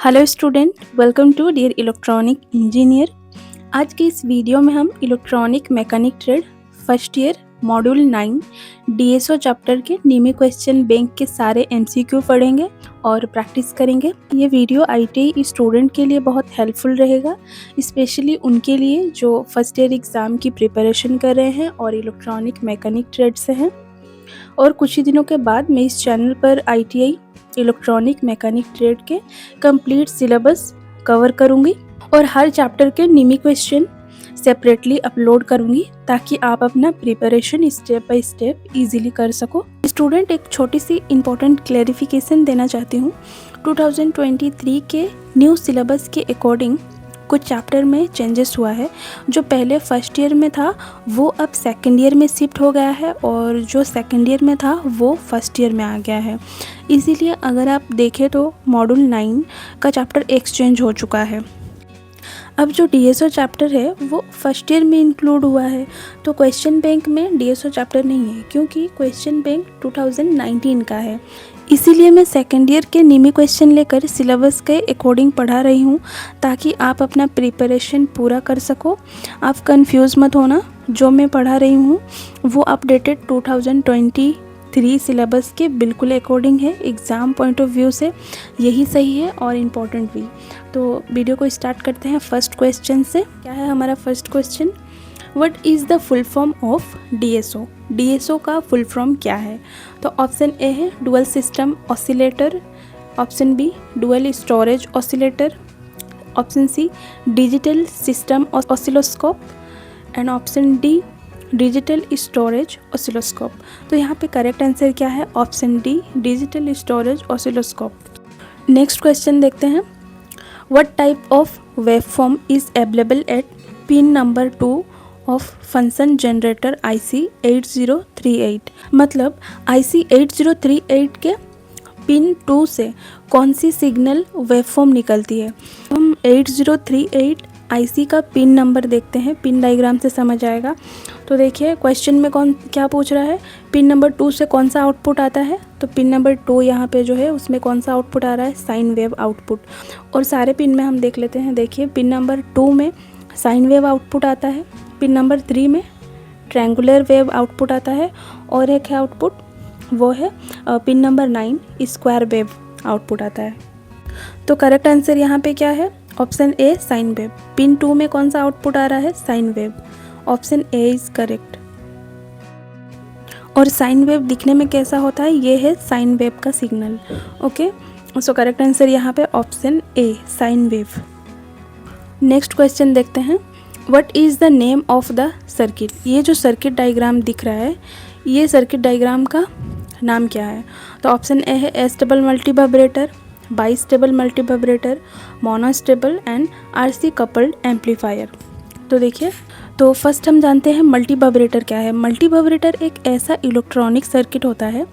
Hello student, welcome to dear electronic engineer. आज की इस वीडियो में हम electronic mechanic trade first year module 9 DSO chapter के नीमे क्वेश्चन बैंक के सारे एमसीक्यू पढ़ेंगे और प्रैक्टिस करेंगे। ये वीडियो आईटीआई स्टूडेंट के लिए बहुत हेल्पफुल रहेगा, स्पेशली उनके लिए जो फर्स्ट ईयर एग्ज़ाम की प्रिपरेशन कर रहे हैं और इलेक्ट्रॉनिक मैकेनिक ट्रेड से हैं। और कुछ ही दिनों के बाद मैं इस चैनल पर आईटीआई इलेक्ट्रॉनिक मैकेनिक ट्रेड के कंप्लीट सिलेबस कवर करूंगी और हर चैप्टर के नीमी क्वेश्चन सेपरेटली अपलोड करूंगी ताकि आप अपना preparation step by step easily कर सको। स्टूडेंट, एक छोटी सी इम्पोर्टेंट क्लैरिफिकेशन देना चाहती हूँ। 2023 के न्यू सिलेबस के अकॉर्डिंग कुछ चैप्टर में चेंजेस हुआ है। जो पहले फर्स्ट ईयर में था वो अब सेकंड ईयर में शिफ्ट हो गया है और जो सेकंड ईयर में था वो फर्स्ट ईयर में आ गया है। इसीलिए अगर आप देखें तो मॉड्यूल 9 का चैप्टर एक्सचेंज हो चुका है। अब जो डीएसओ चैप्टर है वो फर्स्ट ईयर में इंक्लूड हुआ है, तो क्वेश्चन बैंक में डीएसओ चैप्टर नहीं है क्योंकि क्वेश्चन बैंक 2019 का है। इसीलिए मैं सेकेंड ईयर के नीमी क्वेश्चन लेकर सिलेबस के अकॉर्डिंग पढ़ा रही हूँ ताकि आप अपना प्रिपरेशन पूरा कर सको। आप कंफ्यूज मत होना, जो मैं पढ़ा रही हूँ वो अपडेटेड 2023 सिलेबस के बिल्कुल अकॉर्डिंग है। एग्ज़ाम पॉइंट ऑफ व्यू से यही सही है और इम्पोर्टेंट भी। तो वीडियो को स्टार्ट करते हैं फर्स्ट क्वेश्चन से। क्या है हमारा first question? What is the full form of DSO? DSO का फुल फॉर्म क्या है? तो ऑप्शन ए है dual system oscillator, option B dual storage oscillator, option C digital system oscilloscope and option D digital storage oscilloscope. तो यहाँ पे correct answer क्या है? Option D digital storage oscilloscope. Next question देखते हैं। What type of waveform is available at pin number 2 of function generator IC 8038? मतलब IC 8038 के pin 2 से कौन सी सिग्नल वेवफॉर्म निकलती है? हम 8038 IC का पिन नंबर देखते हैं, पिन डायग्राम से समझ आएगा। तो देखिए क्वेश्चन में क्या पूछ रहा है, पिन नंबर 2 से कौन सा आउटपुट आता है? तो पिन नंबर 2 यहाँ पे जो है उसमें कौन सा आउटपुट आ रहा है? Sine wave output. और सारे पिन में हम देख लेते हैं। देखिए पिन नंबर 2 में साइन वेव आउटपुट आता है, पिन नंबर 3 में ट्रायंगुलर वेव आउटपुट आता है और एक है आउटपुट वो है pin number 9 square wave output आता है। तो करेक्ट आंसर यहाँ पे क्या है? ऑप्शन ए साइन वेव। पिन 2 में कौन सा आउटपुट आ रहा है? Sine wave. Option A is correct. और साइन वेव दिखने में कैसा होता है? ये है साइन वेव का signal. Okay, so correct answer यहाँ पे option A sine wave. Next question देखते हैं। What is the name of the circuit? ये जो सर्किट डायग्राम दिख रहा है ये सर्किट डायग्राम का नाम क्या है? तो ऑप्शन ए है stable multi vibrator, bistable multi vibrator, monostable and RC coupled amplifier. तो देखिए, तो फर्स्ट हम जानते हैं मल्टी वाइब्रेटर क्या है। मल्टी वाइब्रेटर एक ऐसा इलेक्ट्रॉनिक सर्किट होता है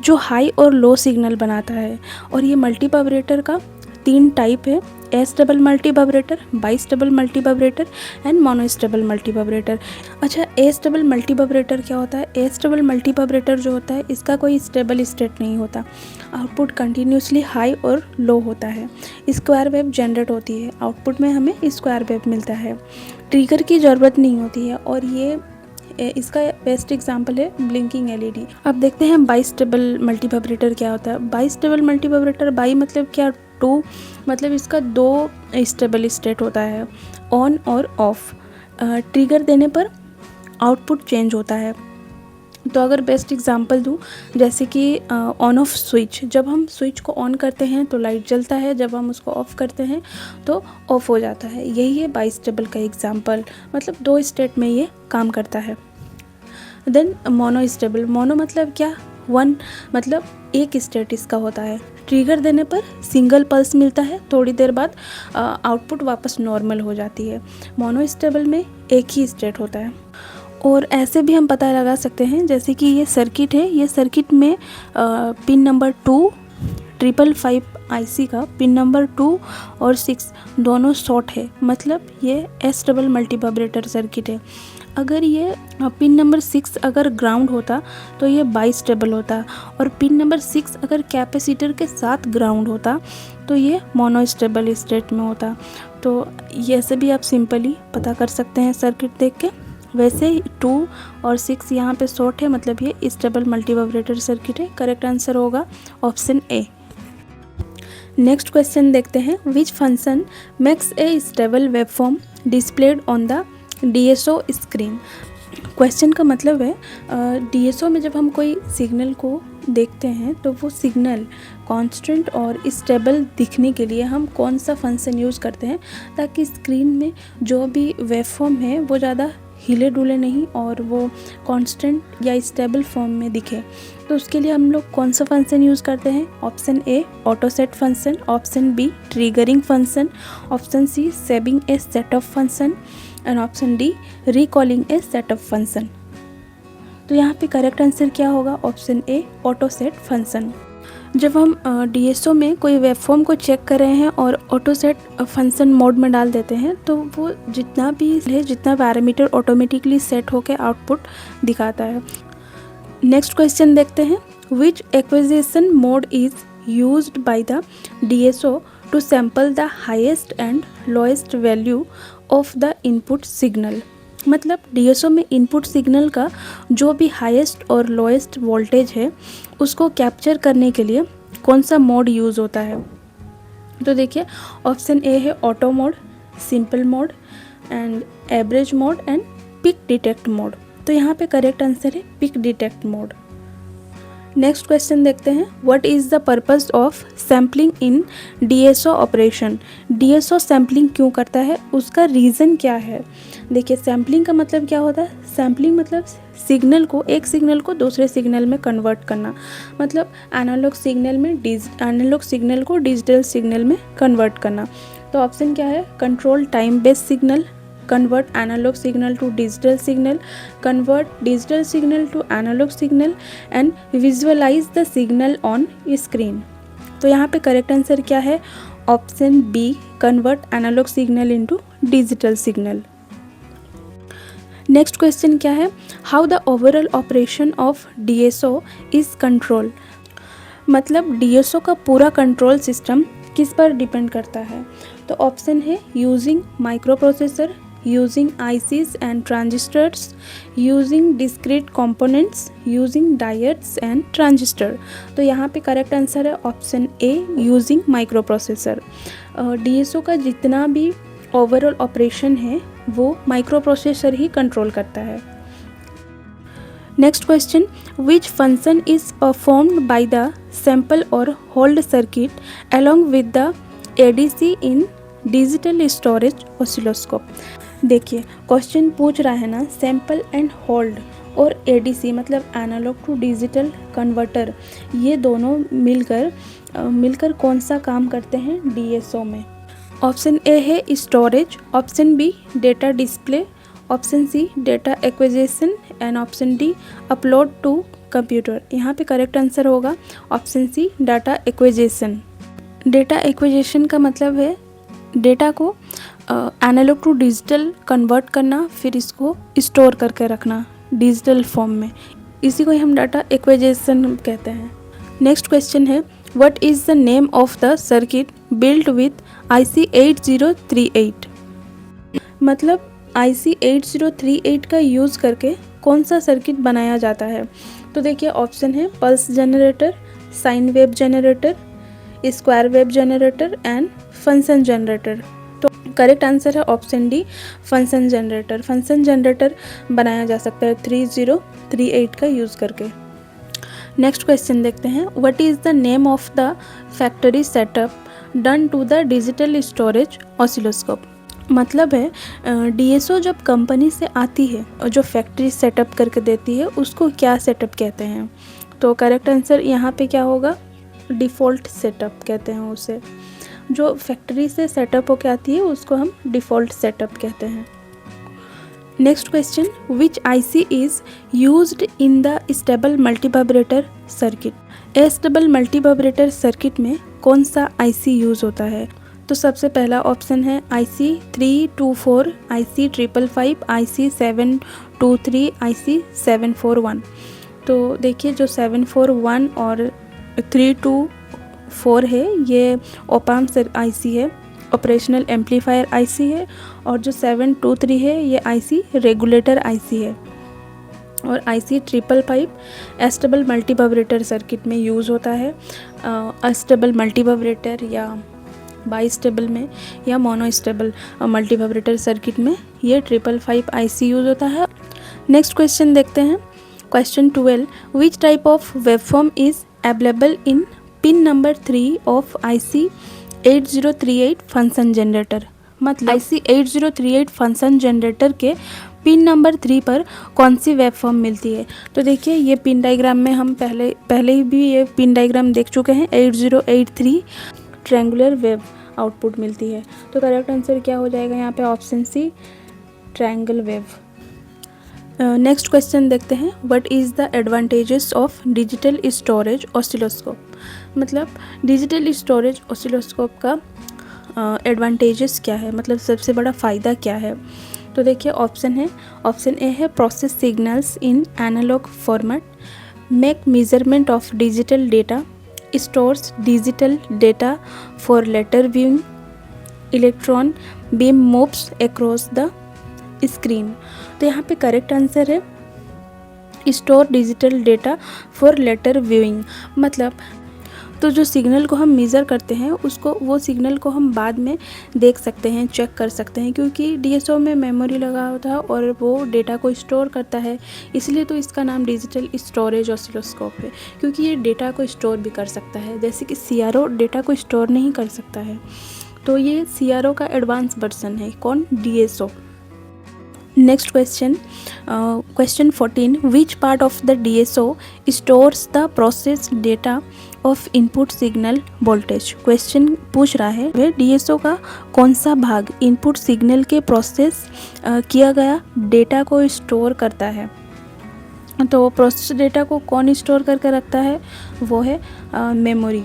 जो हाई और लो सिग्नल बनाता है। और ये मल्टी वाइब्रेटर का 3 टाइप है, stable multi vibrator, bistable multi vibrator and monostable multi vibrator. अच्छा, एस्टेबल मल्टी वाइब्रेटर क्या होता है? एस्टेबल मल्टी वाइब्रेटर जो होता है इसका कोई स्टेबल स्टेट नहीं होता, आउटपुट कंटिन्यूसली हाई और लो होता है, स्क्वायर वेव जनरेट होती है, आउटपुट में हमें स्क्वायर वेव मिलता है, ट्रिगर की ज़रूरत नहीं होती है। और ये इसका बेस्ट एग्जांपल है ब्लिंकिंग LED। अब देखते हैं बाइस्टेबल मल्टी वाइब्रेटर क्या होता है। बाइस्टेबल मल्टी वाइब्रेटर, बाई मतलब क्या? 2 मतलब इसका 2 स्टेबल स्टेट होता है, ऑन और ऑफ। ट्रिगर देने पर आउटपुट चेंज होता है। तो अगर बेस्ट एग्जांपल दूँ, जैसे कि ऑन ऑफ स्विच, जब हम स्विच को ऑन करते हैं तो लाइट जलता है, जब हम उसको ऑफ़ करते हैं तो ऑफ हो जाता है। यही है बाइस्टेबल का एग्जांपल, मतलब 2 स्टेट में ये काम करता है। देन मोनोस्टेबल, मोनो मतलब क्या? 1 मतलब एक स्टेट इसका होता है, ट्रिगर देने पर सिंगल पल्स मिलता है, थोड़ी देर बाद आउटपुट वापस नॉर्मल हो जाती है। मोनोस्टेबल में एक ही स्टेट होता है। और ऐसे भी हम पता लगा सकते हैं, जैसे कि ये सर्किट है, ये सर्किट में पिन नंबर 2 555 IC का पिन नंबर 2 और 6 दोनों शॉर्ट है, मतलब ये एस डबल मल्टीवाइब्रेटर सर्किट है। अगर ये पिन नंबर 6 अगर ग्राउंड होता तो ये बाइस्टेबल होता, और पिन नंबर 6 अगर कैपेसिटर के साथ ग्राउंड होता तो ये मोनोस्टेबल स्टेट में होता। तो ये ऐसे भी आप सिंपली पता कर सकते हैं सर्किट देख के। वैसे 2 और 6 यहाँ पे शॉर्ट है, मतलब ये स्टेबल मल्टीवाइब्रेटर सर्किट है। करेक्ट आंसर होगा ऑप्शन ए। नेक्स्ट क्वेश्चन देखते हैं, which function makes a stable waveform displayed on the DSO screen. Question का मतलब है DSO में जब हम कोई सिग्नल को देखते हैं तो वो सिग्नल कांस्टेंट और स्टेबल दिखने के लिए हम कौन सा फंक्शन यूज़ करते हैं ताकि स्क्रीन में जो भी वेवफॉर्म है वो ज़्यादा हिले डुले नहीं और वो कांस्टेंट या स्टेबल फॉर्म में दिखे। तो उसके लिए हम लोग कौन सा फंक्शन यूज़ करते हैं? Option A auto set function, option B triggering function, option C saving a setup function and option D recalling a setup function. तो यहाँ पे करेक्ट आंसर क्या होगा? Option A auto set function. जब हम DSO में कोई वेवफॉर्म को चेक कर रहे हैं और ऑटो सेट फंक्शन मोड में डाल देते हैं तो वो जितना भी है, जितना पैरामीटर ऑटोमेटिकली सेट होकर आउटपुट दिखाता है। नेक्स्ट क्वेश्चन देखते हैं, which acquisition mode is used by the DSO to sample the highest and lowest value of the input signal. मतलब DSO में इनपुट सिग्नल का जो भी हाईएस्ट और लोएस्ट वोल्टेज है उसको कैप्चर करने के लिए कौन सा मोड यूज़ होता है? तो देखिए ऑप्शन ए है auto mode, simple mode and average mode and peak detect mode. तो यहाँ पे करेक्ट आंसर है peak detect mode. Next question देखते हैं, what is the purpose of sampling in DSO operation. DSO sampling क्यों करता है, उसका रीज़न क्या है? देखिए सैम्पलिंग का मतलब क्या होता है? सैम्पलिंग मतलब सिग्नल को, एक सिग्नल को दूसरे सिग्नल में कन्वर्ट करना, मतलब एनालॉग सिग्नल को डिजिटल सिग्नल में कन्वर्ट करना। तो ऑप्शन क्या है? Control time based signal, convert analog signal to digital signal, convert digital signal to analog signal and visualize the signal on screen। तो यहाँ पे करेक्ट आंसर क्या है? Option B convert analog signal into digital signal। Next question क्या है? How the overall operation of DSO is control. मतलब DSO का पूरा कंट्रोल सिस्टम किस पर डिपेंड करता है? तो ऑप्शन है using micro processor, using ICs and transistors, using discrete components, using diodes and transistor। तो यहाँ पे करेक्ट आंसर है ऑप्शन ए यूजिंग माइक्रो प्रोसेसर। DSO का जितना भी ओवरऑल ऑपरेशन है वो माइक्रो प्रोसेसर ही कंट्रोल करता है। Next question, which function is performed by the sample और hold circuit along with the ADC in digital storage oscilloscope. देखिए क्वेश्चन पूछ रहा है ना, सैंपल एंड होल्ड और ADC मतलब एनालॉग टू डिजिटल कन्वर्टर, ये दोनों मिलकर कौन सा काम करते हैं DSO में? ऑप्शन ए है storage, option B data display, option C data acquisition and option D upload to computer. यहाँ पे करेक्ट आंसर होगा option C data acquisition. Data acquisition का मतलब है डेटा को एनालॉग टू डिजिटल कन्वर्ट करना, फिर इसको स्टोर करके रखना डिजिटल फॉर्म में, इसी को ही हम डाटा एक्विजिशन कहते हैं। नेक्स्ट क्वेश्चन है, what is the name of the circuit built with IC 8038। मतलब IC 8038 का यूज़ करके कौन सा सर्किट बनाया जाता है? तो देखिए ऑप्शन है pulse generator, sine wave generator, square wave generator and function generator. तो करेक्ट आंसर है option D function generator. Function generator बनाया जा सकता है 3038 का यूज़ करके। नेक्स्ट क्वेश्चन देखते हैं, what is the name of the factory setup done to the digital storage oscilloscope. मतलब है DSO जब कंपनी से आती है और जो फैक्ट्री सेटअप करके देती है उसको क्या सेटअप कहते हैं? तो करेक्ट आंसर यहाँ पे क्या होगा? डिफ़ॉल्ट सेटअप कहते हैं उसे। जो फैक्ट्री से सेटअप होके आती है उसको हम डिफ़ॉल्ट सेटअप कहते हैं। Next question, which IC is used in the stable multivibrator circuit. Stable multivibrator circuit में कौन सा IC यूज होता है? तो सबसे पहला ऑप्शन है IC 324, IC 555, IC 723, IC 741। तो देखिए जो 741 और 324 है ये ओपाम IC है, ऑपरेशनल एम्पलीफायर IC है, और जो 723 है ये IC रेगुलेटर IC है, और IC 555 अस्टेबल मल्टीवाइब्रेटर सर्किट में यूज़ होता है। अस्टेबल मल्टीवाइब्रेटर या बाईस्टेबल में या मोनोस्टेबल मल्टीवाइब्रेटर सर्किट में ये 555 IC यूज़ होता है। नेक्स्ट क्वेश्चन देखते हैं, question 12, which type of waveform is available in pin number 3 of IC 8038 function generator. मतलब IC 8038 फंक्शन जनरेटर के पिन नंबर 3 पर कौन सी वेवफॉर्म मिलती है? तो देखिए ये पिन डायग्राम में हम पहले ही भी ये पिन डायग्राम देख चुके हैं। 8083 ट्रायंगुलर वेव आउटपुट मिलती है। तो करेक्ट आंसर क्या हो जाएगा यहाँ पे? Option C, triangle wave. Next question देखते हैं, what is the advantages of digital storage oscilloscope. मतलब डिजिटल स्टोरेज ऑसिलोस्कोप का एडवांटेजेस क्या है, मतलब सबसे बड़ा फ़ायदा क्या है? तो देखिए ऑप्शन है, ऑप्शन ए है process signals in analog format, make measurement of digital data, stores digital data for later viewing, electron beam moves across the screen. तो यहाँ पे करेक्ट आंसर है store digital data for later viewing. मतलब तो जो signal को हम measure करते हैं उसको, वो सिग्नल को हम बाद में देख सकते हैं, चेक कर सकते हैं, क्योंकि DSO में मेमोरी लगा होता है और वो डेटा को स्टोर करता है, इसलिए तो इसका नाम डिजिटल स्टोरेज ऑसिलोस्कोप है, क्योंकि ये डेटा को स्टोर भी कर सकता है, जैसे कि CRO डेटा को स्टोर नहीं कर सकता है। तो ये CRO का एडवांस वर्जन है, कौन? DSO। Next question, question 14, which part of the DSO stores the process data of input signal voltage. Question पूछ रहा है वह DSO का कौन सा भाग इनपुट सिग्नल के प्रोसेस किया गया डेटा को स्टोर करता है। तो प्रोसेस डेटा को कौन स्टोर करके रखता है? वो है मेमोरी।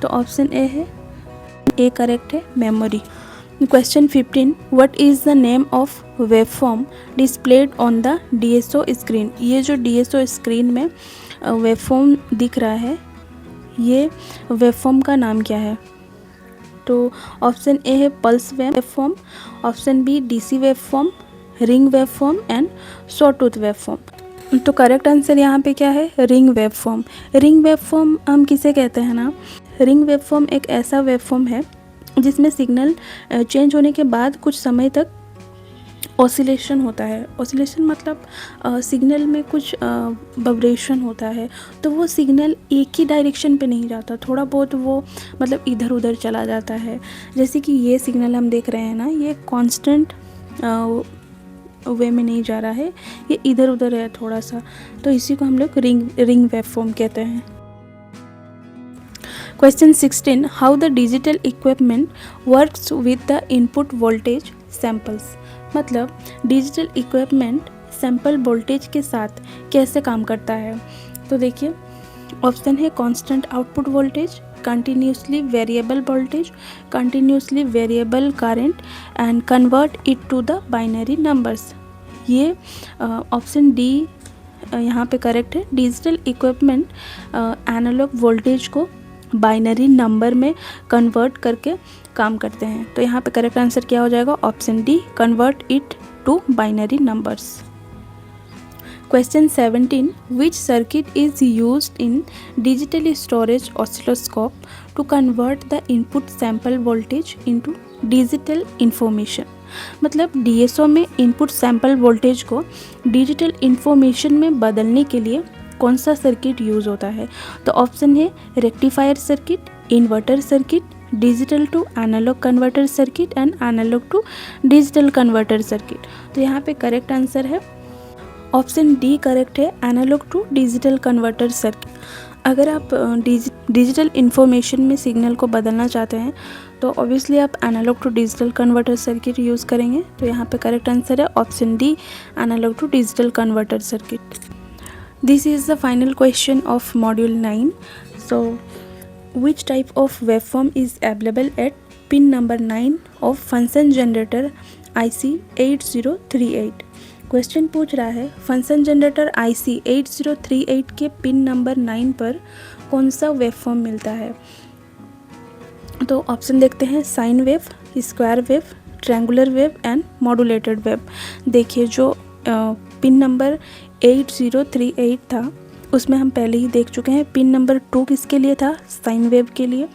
तो ऑप्शन ए है, ए करेक्ट है, memory. Question 15, what is the name of waveform displayed on the DSO screen. ये जो DSO स्क्रीन में वेवफॉर्म दिख रहा है, ये वेवफॉर्म का नाम क्या है? तो ऑप्शन ए है pulse waveform, option B DC waveform, ring waveform and sawtooth waveform. तो करेक्ट आंसर यहाँ पे क्या है? Ring waveform. रिंग वेवफॉर्म हम किसे कहते हैं ना? रिंग वेवफॉर्म एक ऐसा वेवफॉर्म है जिसमें सिग्नल चेंज होने के बाद कुछ समय तक ऑसिलेशन होता है। ऑसिलेशन मतलब सिग्नल में कुछ वाइब्रेशन होता है, तो वो सिग्नल एक ही डायरेक्शन पे नहीं जाता, थोड़ा बहुत वो मतलब इधर उधर चला जाता है। जैसे कि ये सिग्नल हम देख रहे हैं ना, ये कांस्टेंट वे में नहीं जा रहा है, ये इधर उधर है थोड़ा सा, तो इसी को हम लोग रिंग वेवफॉर्म कहते हैं। Question 16, how the digital equipment works with the input voltage samples. मतलब डिजिटल इक्विपमेंट सैम्पल वोल्टेज के साथ कैसे काम करता है? तो देखिए ऑप्शन है constant output voltage, continuously variable voltage, continuously variable current and convert it to the binary numbers. ये ऑप्शन डी यहाँ पे करेक्ट है। डिजिटल इक्विपमेंट एनालॉग वोल्टेज को बाइनरी नंबर में कन्वर्ट करके काम करते हैं। तो यहाँ पे करेक्ट आंसर क्या हो जाएगा? Option D, convert it to binary numbers. Question 17, which circuit is used in digital storage oscilloscope to convert the input sample voltage into digital information. मतलब DSO में इनपुट सैंपल वोल्टेज को digital information में बदलने के लिए कौन सा circuit use होता है? तो ऑप्शन है rectifier circuit, inverter circuit, digital to analog converter circuit and analog to digital converter circuit. तो यहाँ पे करेक्ट आंसर है ऑप्शन डी करेक्ट है, analog to digital converter circuit. अगर आप डिजिटल इन्फॉर्मेशन में सिग्नल को बदलना चाहते हैं तो ऑब्वियसली आप analog to digital converter circuit use करेंगे। तो यहाँ पे करेक्ट आंसर है option D, analog to digital converter circuit. This is the final question of module 9। So which type of waveform is available at pin number 9 of function generator IC 8038। Question पूछ रहा है function generator IC 8038 के pin number 9 पर कौन सा waveform मिलता है। तो ऑप्शन देखते हैं, sine wave, square wave, triangular wave and modulated wave. देखिए जो पिन नंबर 8038 था उसमें हम पहले ही देख चुके हैं। पिन नंबर 2 किसके लिए था, साइन वेव के लिए।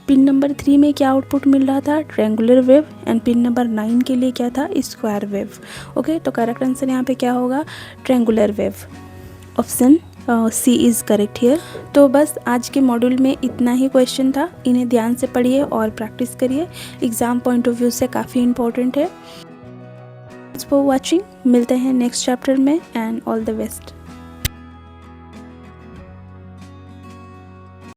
पिन नंबर 3 में क्या आउटपुट मिल रहा था, triangular wave. And pin number 9 के लिए क्या था, स्क्वायर वेव। ओके, तो करेक्ट आंसर यहाँ पे क्या होगा, triangular wave. Option C is correct here. तो बस आज के मॉड्यूल में इतना ही क्वेश्चन था। इन्हें ध्यान से पढ़िए और प्रैक्टिस करिए, एग्ज़ाम पॉइंट ऑफ व्यू से काफ़ी इंपॉर्टेंट है। थैंक्स फॉर वॉचिंग, मिलते हैं नेक्स्ट चैप्टर में एंड ऑल द बेस्ट।